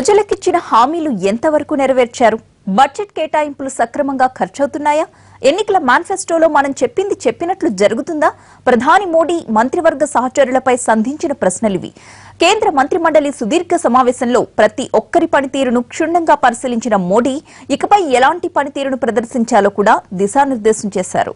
ప్రజలకిచ్చిన హామీలు ఎంతవరకు నెరవేర్చారు? బడ్జెట్ కేటాయింపులు సక్రమంగా ఖర్చవుతున్నాయా? ఎన్నికల మేనిఫెస్టోలో మనం చెప్పింది చెప్పినట్లు జరుగుతుందా? ప్రధాని మోడీ మంత్రివర్గ సహచరులపై సంధించిన ప్రశ్నలివి. కేంద్ర మంత్రిమండలి సుదీర్ఘ సమావేశంలో ప్రతి ఒక్కరి పనితీరును క్షుణ్ణంగా పరిశీలించిన మోడీ ఇకపై ఎలాంటి పనితీరును ప్రదర్శించాలో కూడా దిశానిర్దేశం చేశారు.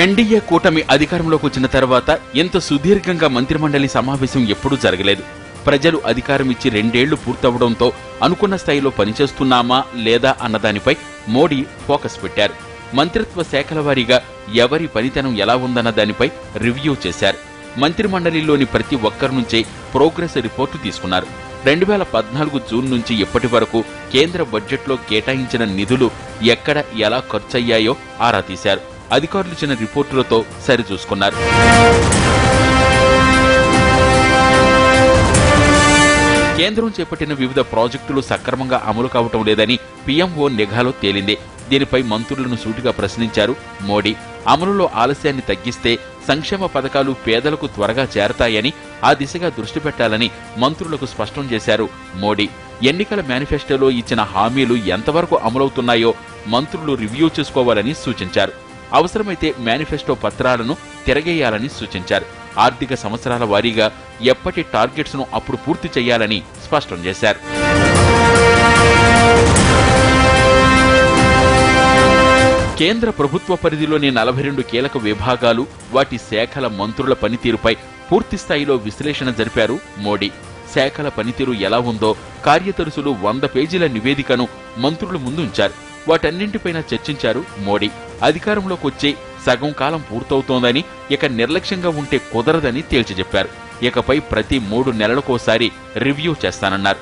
ఎన్డీఏ కూటమి అధికారంలోకి వచ్చిన తర్వాత ఇంత సుదీర్ఘంగా మంత్రిమండలి సమావేశం ఎప్పుడూ జరగలేదు. ప్రజలు అధికారం ఇచ్చి 2 ఏళ్లు పూర్తవడంతో అనుకున్న స్థాయిలో పనిచేస్తున్నామా లేదా అన్నదానిపై మోడీ ఫోకస్ పెట్టారు. మంత్రిత్వ శాఖల వారీగా ఎవరి పనితనం ఎలా ఉందన్న దానిపై రివ్యూ చేశారు. మంత్రిమండలిలోని ప్రతి ఒక్కరి నుంచే ప్రోగ్రెస్ రిపోర్టు తీసుకున్నారు. 2014 జూన్ నుంచి ఇప్పటి వరకు కేంద్ర బడ్జెట్లో కేటాయించిన నిధులు ఎక్కడ ఎలా ఖర్చయ్యాయో ఆరా తీశారు. అధికారులు ఇచ్చిన రిపోర్టులతో సరిచూసుకున్నారు. కేంద్రం చేపట్టిన వివిధ ప్రాజెక్టులు సక్రమంగా అమలు కావటం లేదని పీఎంఓ నిఘాలో తేలింది. దీనిపై మంత్రులను సూటిగా ప్రశ్నించారు మోడీ. అమలులో ఆలస్యాన్ని తగ్గిస్తే సంక్షేమ పథకాలు పేదలకు త్వరగా చేరతాయని, ఆ దిశగా దృష్టి పెట్టాలని మంత్రులకు స్పష్టం చేశారు మోడీ. ఎన్నికల మేనిఫెస్టోలో ఇచ్చిన హామీలు ఎంతవరకు అమలవుతున్నాయో మంత్రులు రివ్యూ చేసుకోవాలని సూచించారు. అవసరమైతే మేనిఫెస్టో పత్రాలను తిరగేయాలని సూచించారు. ఆర్థిక సంవత్సరాల వారీగా ఎప్పటి టార్గెట్స్ ను అప్పుడు పూర్తి చేయాలని స్పష్టం చేశారు. కేంద్ర ప్రభుత్వ పరిధిలోని 42 కీలక విభాగాలు, వాటి శాఖల మంత్రుల పనితీరుపై పూర్తిస్థాయిలో విశ్లేషణ జరిపారు మోడీ. శాఖల పనితీరు ఎలా ఉందో కార్యదర్శులు 100 పేజీల నివేదికను మంత్రుల ముందు ఉంచారు. వాటన్నింటిపైన చర్చించారు మోడీ. అధికారంలోకి వచ్చి సగం కాలం పూర్తవుతోందని, ఇక నిర్లక్ష్యంగా ఉంటే కుదరదని తేల్చి చెప్పారు. ఇకపై ప్రతి 3 నెలలకోసారి రివ్యూ చేస్తానన్నారు.